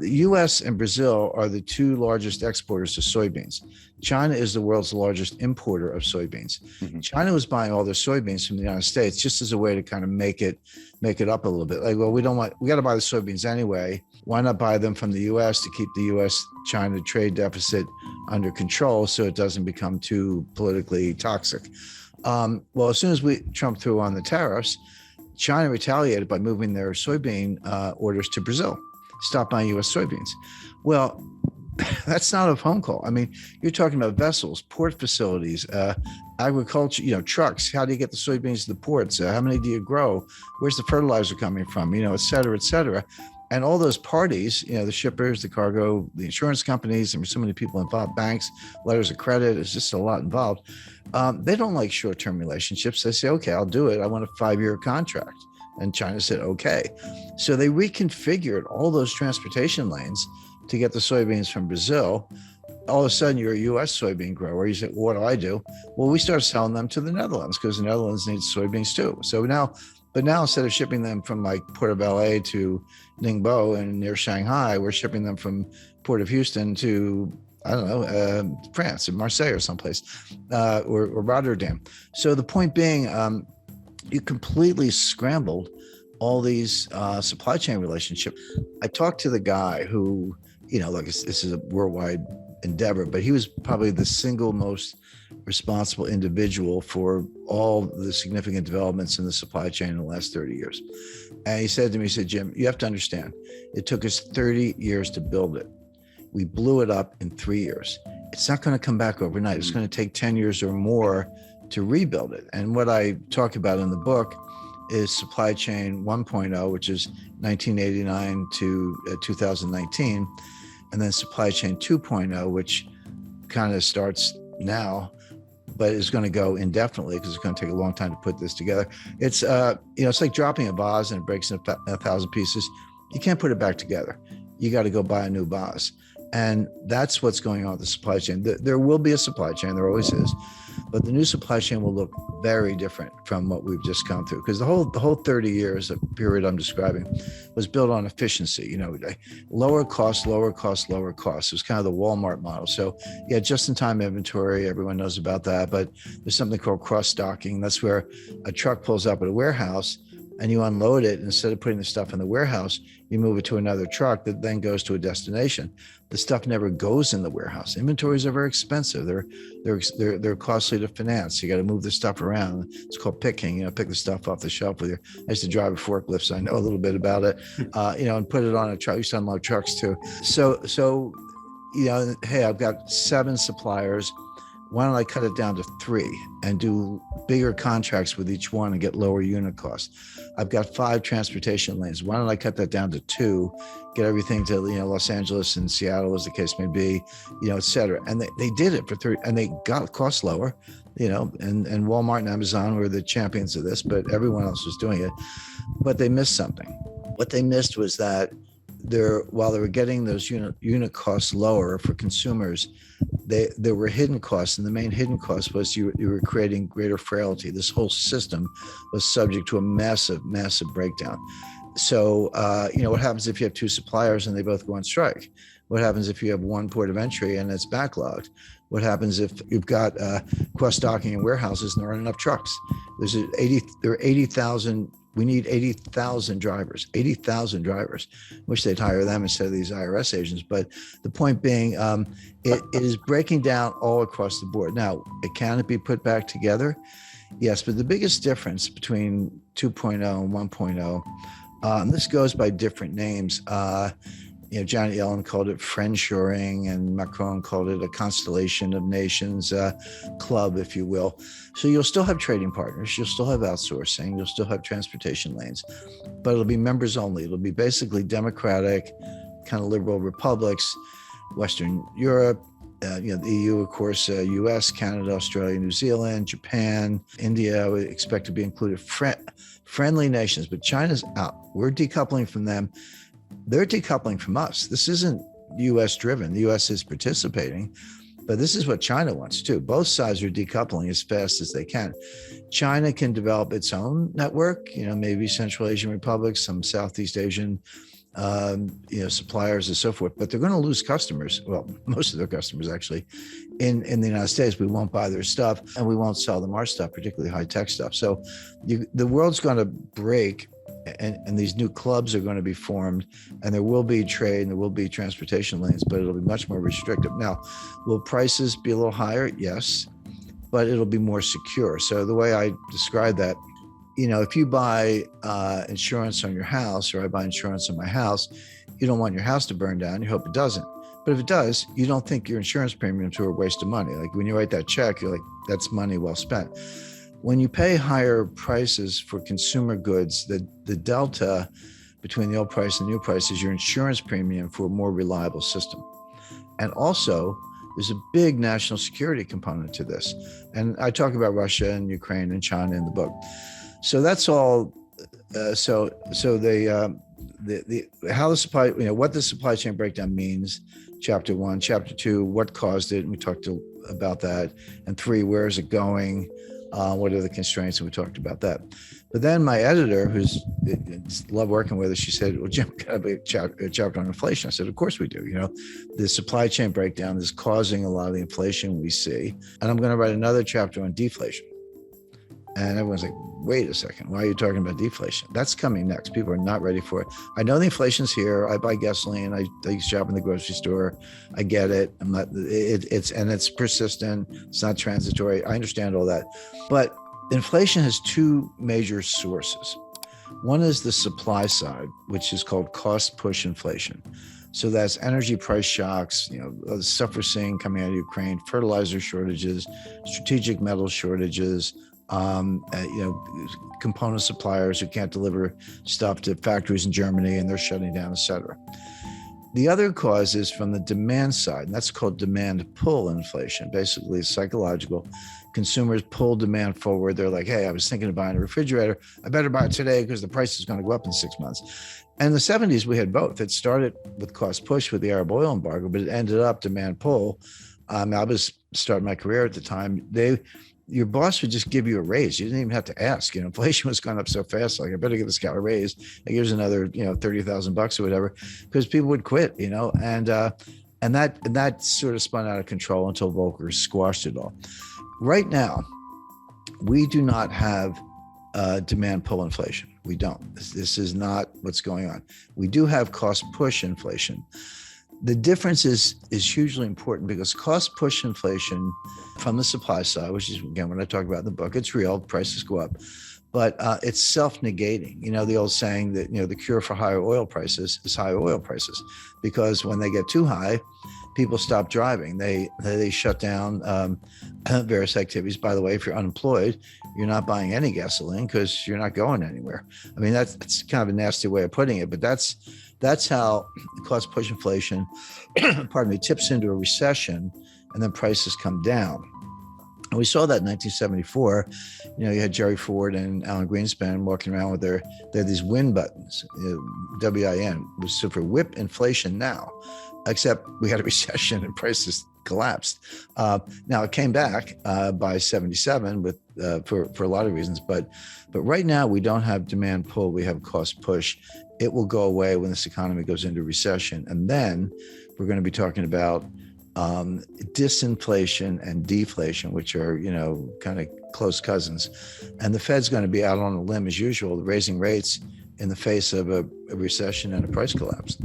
The US and Brazil are the two largest exporters of soybeans. China is the world's largest importer of soybeans. Mhm. China was buying all their soybeans from the United States just as a way to kind of make it up a little bit. Like, well, we got to buy the soybeans anyway. Why not buy them from the US to keep the US-China trade deficit under control so it doesn't become too politically toxic? Well, as soon as Trump threw on the tariffs, China retaliated by moving their soybean orders to Brazil, stop buying U.S. soybeans. Well, that's not a phone call. I mean, you're talking about vessels, port facilities, agriculture, trucks. How do you get the soybeans to the ports? How many do you grow? Where's the fertilizer coming from? Et cetera, et cetera. And all those parties, the shippers, the cargo, the insurance companies, and so many people involved, banks, letters of credit, it's just a lot involved. They don't like short-term relationships. They say, okay, I'll do it. I want a 5-year contract. And China said, okay. So they reconfigured all those transportation lanes to get the soybeans from Brazil. All of a sudden, you're a U.S. soybean grower. You say, well, what do? Well, we started selling them to the Netherlands because the Netherlands needs soybeans too. So now instead of shipping them from like Port of LA to Ningbo and near Shanghai, we're shipping them from Port of Houston to, I don't know, France, or Marseille or someplace, or Rotterdam. So the point being, you completely scrambled all these supply chain relationships. I talked to the guy who, look, this is a worldwide endeavor, but he was probably the single most responsible individual for all the significant developments in the supply chain in the last 30 years. And he said to me, Jim, you have to understand, it took us 30 years to build it. We blew it up in 3 years. It's not going to come back overnight. It's going to take 10 years or more to rebuild it. And what I talk about in the book is supply chain 1.0, which is 1989 to 2019, and then supply chain 2.0, which kind of starts now, but is going to go indefinitely because it's going to take a long time to put this together. It's it's like dropping a vase and it breaks in 1,000 pieces. You can't put it back together. You got to go buy a new vase. And that's what's going on with the supply chain. There will be a supply chain, there always is, but the new supply chain will look very different from what we've just gone through, because the whole 30 years of period I'm describing was built on efficiency, lower cost, lower cost, lower cost. It was kind of the Walmart model. So yeah, just-in-time inventory, everyone knows about that, but there's something called cross-stocking. That's where a truck pulls up at a warehouse and you unload it. Instead of putting the stuff in the warehouse, you move it to another truck that then goes to a destination. The stuff never goes in the warehouse. Inventories are very expensive. They're costly to finance. You got to move the stuff around. It's called picking. Pick the stuff off the shelf with your. I used to drive a forklift, so I know a little bit about it. And put it on a truck. I used to unload trucks too. So hey, I've got 7 suppliers. Why don't I cut it down to 3 and do bigger contracts with each one and get lower unit costs? I've got 5 transportation lanes. Why don't I cut that down to 2, get everything to Los Angeles and Seattle, as the case may be, et cetera. And they did it for 3, and they got costs lower, and Walmart and Amazon were the champions of this, but everyone else was doing it. But they missed something. What they missed was that while they were getting those unit costs lower for consumers, there were hidden costs, and the main hidden cost was you were creating greater frailty. This whole system was subject to a massive breakdown. So what happens if you have 2 suppliers and they both go on strike? What happens if you have one port of entry and it's backlogged? What happens if you've got cross-docking in warehouses and there aren't enough trucks? There are 80,000. We need 80,000 drivers, Wish they'd hire them instead of these IRS agents. But the point being, it is breaking down all across the board. Now, can it be put back together? Yes, but the biggest difference between 2.0 and 1.0, and this goes by different names. Janet Yellen called it friendshoring, and Macron called it a constellation of nations club, if you will. So you'll still have trading partners, you'll still have outsourcing, you'll still have transportation lanes, but it'll be members only. It'll be basically democratic, kind of liberal republics, Western Europe, the EU, of course, US, Canada, Australia, New Zealand, Japan, India, I would expect to be included. Friendly nations, but China's out. We're decoupling from them. They're decoupling from us. This isn't U.S. driven. The U.S. is participating, but this is what China wants too. Both sides are decoupling as fast as they can. China can develop its own network, maybe Central Asian republics, some Southeast Asian suppliers and so forth, but they're going to lose customers. Well, most of their customers actually in the United States. We won't buy their stuff and we won't sell them our stuff, particularly high tech stuff. So the world's going to break, and these new clubs are going to be formed, and there will be trade and there will be transportation lanes, but it'll be much more restrictive. Now, will prices be a little higher? Yes, but it'll be more secure. So the way I describe that, if you buy insurance on your house, or I buy insurance on my house, you don't want your house to burn down. You hope it doesn't. But if it does, you don't think your insurance premiums are a waste of money. Like when you write that check, you're like, that's money well spent. When you pay higher prices for consumer goods, the delta between the old price and the new price is your insurance premium for a more reliable system. And also, there's a big national security component to this. And I talk about Russia and Ukraine and China in the book. So that's all. So how the supply, what the supply chain breakdown means, chapter 1, chapter 2, what caused it, and we talked about that, and 3, where is it going, what are the constraints, and we talked about that. But then my editor, who's love working with us, she said, well, Jim, got to be a chapter on inflation. I said, of course we do. The supply chain breakdown is causing a lot of the inflation we see, and I'm going to write another chapter on deflation. And everyone's like, wait a second, why are you talking about deflation? That's coming next. People are not ready for it. I know the inflation's here. I buy gasoline. I shop in the grocery store. I get it. It's persistent. It's not transitory. I understand all that. But inflation has 2 major sources. One is the supply side, which is called cost push inflation. So that's energy price shocks, the stuff we're seeing coming out of Ukraine, fertilizer shortages, strategic metal shortages, component suppliers who can't deliver stuff to factories in Germany and they're shutting down, et cetera. The other cause is from the demand side, and that's called demand pull inflation. Basically, it's psychological. Consumers pull demand forward. They're like, hey, I was thinking of buying a refrigerator. I better buy it today because the price is going to go up in 6 months. And in the 70s, we had both. It started with cost push with the Arab oil embargo, but it ended up demand pull. I was starting my career at the time. Your boss would just give you a raise. You didn't even have to ask. Inflation was going up so fast. Like, I better give this guy a raise. Like, here's another, $30,000 or whatever, because people would quit. And that sort of spun out of control until Volcker squashed it all. Right now, we do not have demand pull inflation. We don't. This is not what's going on. We do have cost push inflation. The difference is hugely important because cost push inflation from the supply side, which is, again, when I talk about in the book, it's real, prices go up, but it's self-negating. The old saying that, the cure for higher oil prices is higher oil prices, because when they get too high, people stop driving. They shut down various activities. By the way, if you're unemployed, you're not buying any gasoline because you're not going anywhere. I mean, that's kind of a nasty way of putting it, but that's how cost push inflation, tips into a recession, and then prices come down. And we saw that in 1974. You had Jerry Ford and Alan Greenspan walking around with they had these win buttons, WIN, was so for whip inflation now, except we had a recession and prices collapsed. Now it came back by 77 with for a lot of reasons, but right now we don't have demand pull, we have cost push. It will go away when this economy goes into recession. And then we're going to be talking about disinflation and deflation, which are, kind of close cousins. And the Fed's going to be out on a limb as usual, raising rates in the face of a recession and a price collapse.